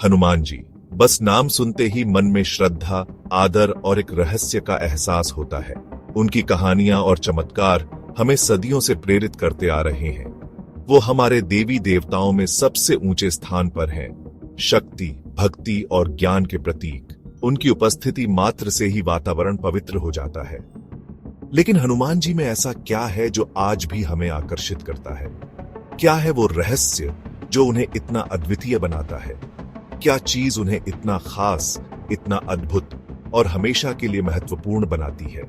हनुमान जी, बस नाम सुनते ही मन में श्रद्धा, आदर और एक रहस्य का एहसास होता है। उनकी कहानियां और चमत्कार हमें सदियों से प्रेरित करते आ रहे हैं। वो हमारे देवी देवताओं में सबसे ऊंचे स्थान पर हैं। शक्ति, भक्ति और ज्ञान के प्रतीक। उनकी उपस्थिति मात्र से ही वातावरण पवित्र हो जाता है। लेकिन हनुमान जी में ऐसा क्या है जो आज भी हमें आकर्षित करता है? क्या है वो रहस्य जो उन्हें इतना अद्वितीय बनाता है? क्या चीज उन्हें इतना खास, इतना अद्भुत और हमेशा के लिए महत्वपूर्ण बनाती है?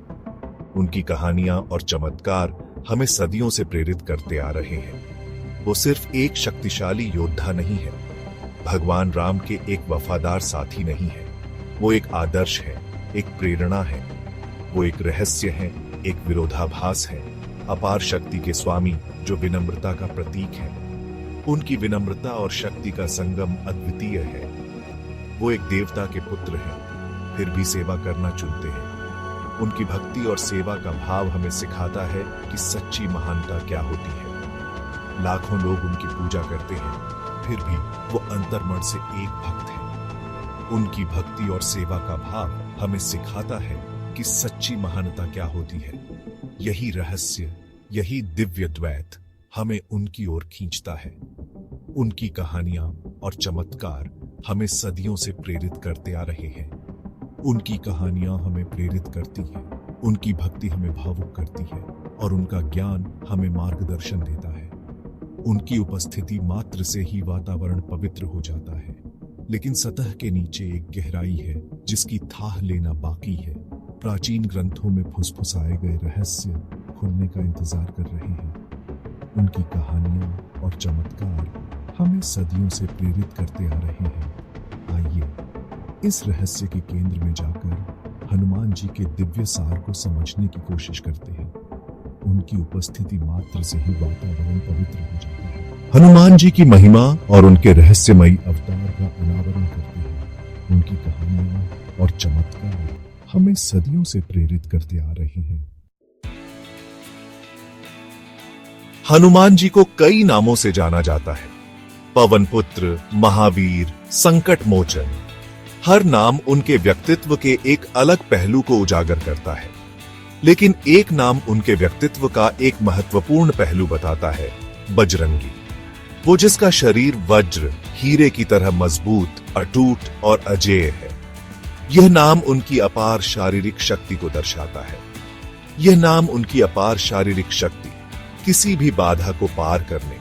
उनकी कहानियां और चमत्कार हमें सदियों से प्रेरित करते आ रहे हैं। वो सिर्फ एक शक्तिशाली योद्धा नहीं है, भगवान राम के एक वफादार साथी नहीं है। वो एक आदर्श है, एक प्रेरणा है। वो एक रहस्य है, एक विरोधाभास है। अपार शक्ति के स्वामी जो विनम्रता का प्रतीक है। उनकी विनम्रता और शक्ति का संगम अद्वितीय है। वो एक देवता के पुत्र हैं, फिर भी सेवा करना चुनते हैं। उनकी भक्ति और सेवा का भाव हमें सिखाता है कि सच्ची महानता क्या होती है। लाखों लोग उनकी पूजा करते हैं, फिर भी वो अंतर्मन से एक भक्त हैं। उनकी भक्ति और सेवा का भाव हमें सिखाता है कि सच्ची महानता क्या होती है। यही रहस्य, यही दिव्य द्वैत हमें उनकी ओर खींचता है। उनकी कहानियां और चमत्कार हमें सदियों से प्रेरित करते आ रहे हैं। उनकी कहानियां हमें प्रेरित करती हैं, उनकी भक्ति हमें भावुक करती है और उनका ज्ञान हमें मार्गदर्शन देता है। उनकी उपस्थिति मात्र से ही वातावरण पवित्र हो जाता है। लेकिन सतह के नीचे एक गहराई है जिसकी थाह लेना बाकी है। प्राचीन ग्रंथों में फुसफुसाए गए रहस्य खुलने का इंतजार कर रहे हैं। उनकी कहानियां और चमत्कार हमें सदियों से प्रेरित करते आ रहे हैं। आइए इस रहस्य के केंद्र में जाकर हनुमान जी के दिव्य सार को समझने की कोशिश करते हैं। उनकी उपस्थिति मात्र से ही वातावरण पवित्र हो जाता है। हनुमान जी की महिमा और उनके रहस्यमयी अवतार का अनावरण करते हैं। उनकी कहानियां और चमत्कार हमें सदियों से प्रेरित करते आ रहे हैं। हनुमान जी को कई नामों से जाना जाता है। पवन पुत्र, महावीर, संकट मोचन। हर नाम उनके व्यक्तित्व के एक अलग पहलू को उजागर करता है। लेकिन एक नाम उनके व्यक्तित्व का एक महत्वपूर्ण पहलू बताता है, बजरंगी। वो जिसका शरीर वज्र, हीरे की तरह मजबूत, अटूट और अजेय है। यह नाम उनकी अपार शारीरिक शक्ति को दर्शाता है। यह नाम उनकी अपार शारीरिक शक्ति, किसी भी बाधा को पार करने,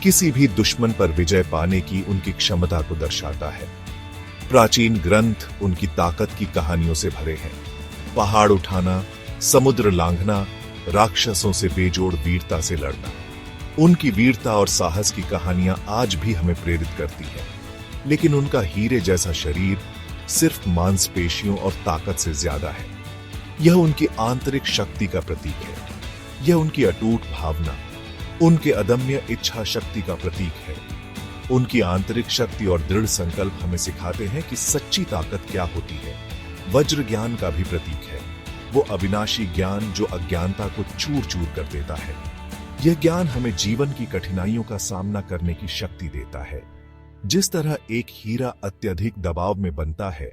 किसी भी दुश्मन पर विजय पाने की उनकी क्षमता को दर्शाता है। प्राचीन ग्रंथ उनकी ताकत की कहानियों से भरे हैं। पहाड़ उठाना, समुद्र लांघना, राक्षसों से बेजोड़ वीरता से लड़ना। उनकी वीरता और साहस की कहानियां आज भी हमें प्रेरित करती हैं। लेकिन उनका हीरे जैसा शरीर सिर्फ मांसपेशियों और ताकत से ज्यादा है। यह उनकी आंतरिक शक्ति का प्रतीक है। यह उनकी अटूट भावना, उनके अदम्य इच्छा शक्ति का प्रतीक है। उनकी आंतरिक शक्ति और दृढ़ संकल्प हमें सिखाते हैं कि सच्ची ताकत क्या होती है। वज्र ज्ञान का भी प्रतीक है। वो अविनाशी ज्ञान जो अज्ञानता को चूर चूर कर देता है। यह ज्ञान हमें जीवन की कठिनाइयों का सामना करने की शक्ति देता है। जिस तरह एक हीरा अत्यधिक दबाव में बनता है,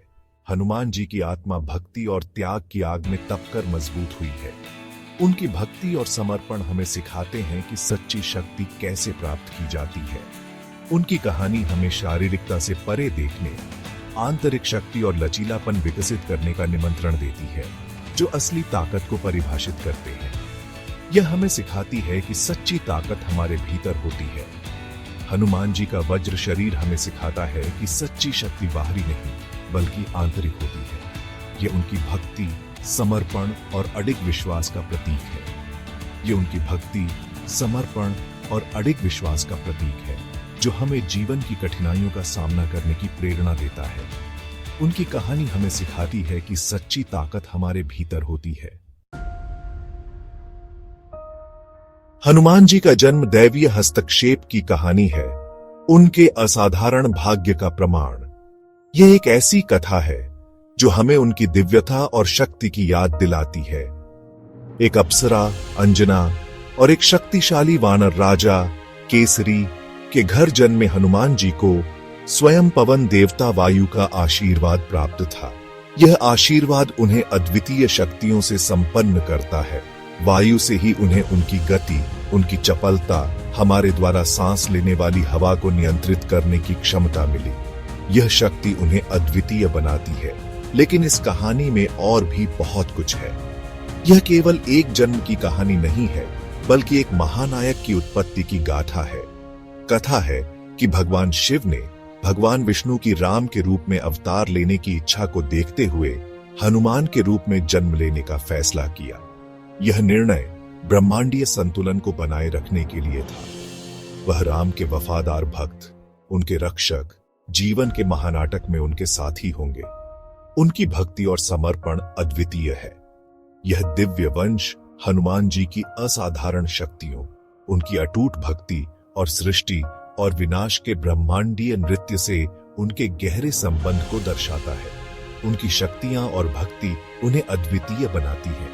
हनुमान जी की आत्मा भक्ति और त्याग की आग में तपकर मजबूत हुई है। उनकी भक्ति और समर्पण हमें सिखाते हैं कि सच्ची शक्ति कैसे प्राप्त की जाती है। उनकी कहानी हमें शारीरिकता से परे देखने, आंतरिक शक्ति और लचीलापन विकसित करने का निमंत्रण देती है, जो असली ताकत को परिभाषित करते हैं। यह हमें सिखाती है कि सच्ची ताकत हमारे भीतर होती है। हनुमान जी का वज्र शरीर हमें सिखाता है कि सच्ची शक्ति बाहरी नहीं बल्कि आंतरिक होती है। यह उनकी भक्ति, समर्पण और अडिग विश्वास का प्रतीक है। ये उनकी भक्ति, समर्पण और अडिग विश्वास का प्रतीक है जो हमें जीवन की कठिनाइयों का सामना करने की प्रेरणा देता है। उनकी कहानी हमें सिखाती है कि सच्ची ताकत हमारे भीतर होती है। हनुमान जी का जन्म दैवीय हस्तक्षेप की कहानी है, उनके असाधारण भाग्य का प्रमाण। यह एक ऐसी कथा है जो हमें उनकी दिव्यता और शक्ति की याद दिलाती है। एक अप्सरा, अंजना और एक शक्तिशाली वानर राजा केसरी के घर जन्मे हनुमान जी को स्वयं पवन देवता वायु का आशीर्वाद प्राप्त था। यह आशीर्वाद उन्हें अद्वितीय शक्तियों से संपन्न करता है। वायु से ही उन्हें उनकी गति, उनकी चपलता, हमारे द्वारा सांस लेने वाली हवा को नियंत्रित करने की क्षमता मिली। यह शक्ति उन्हें अद्वितीय बनाती है। लेकिन इस कहानी में और भी बहुत कुछ है। यह केवल एक जन्म की कहानी नहीं है, बल्कि एक महानायक की उत्पत्ति की गाथा है। कथा है कि भगवान शिव ने भगवान विष्णु की राम के रूप में अवतार लेने की इच्छा को देखते हुए हनुमान के रूप में जन्म लेने का फैसला किया। यह निर्णय ब्रह्मांडीय संतुलन को बनाए रखने के लिए था। वह राम के वफादार भक्त, उनके रक्षक, जीवन के महानाटक में उनके साथी होंगे। उनकी भक्ति और समर्पण अद्वितीय है। यह दिव्य वंश हनुमान जी की असाधारण शक्तियों, उनकी अटूट भक्ति और सृष्टि और विनाश के ब्रह्मांडीय नृत्य से उनके गहरे संबंध को दर्शाता है। उनकी शक्तियां और भक्ति उन्हें अद्वितीय बनाती है।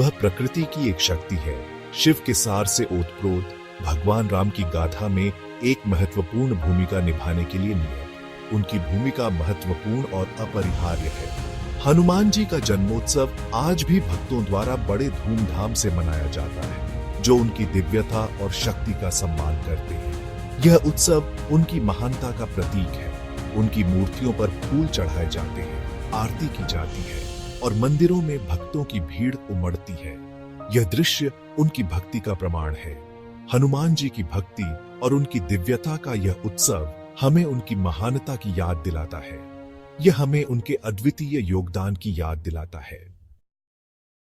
वह प्रकृति की एक शक्ति है। शिव के सार से ओतप्रोत भगवान राम की गाथा में एक महत्वपूर्ण भूमिका निभाने के लिए नियत। उनकी भूमिका महत्वपूर्ण और अपरिहार्य है। हनुमान जी का जन्मोत्सव आज भी भक्तों द्वारा बड़े धूमधाम से मनाया जाता है, जो उनकी दिव्यता और शक्ति का सम्मान करते हैं। यह उत्सव उनकी महानता का प्रतीक है। उनकी मूर्तियों पर फूल चढ़ाए जाते हैं, आरती की जाती है और मंदिरों में भक्तों की भीड़ उमड़ती है। यह दृश्य उनकी भक्ति का प्रमाण है। हनुमान जी की भक्ति और उनकी दिव्यता का यह उत्सव हमें उनकी महानता की याद दिलाता है। यह हमें उनके अद्वितीय योगदान की याद दिलाता है।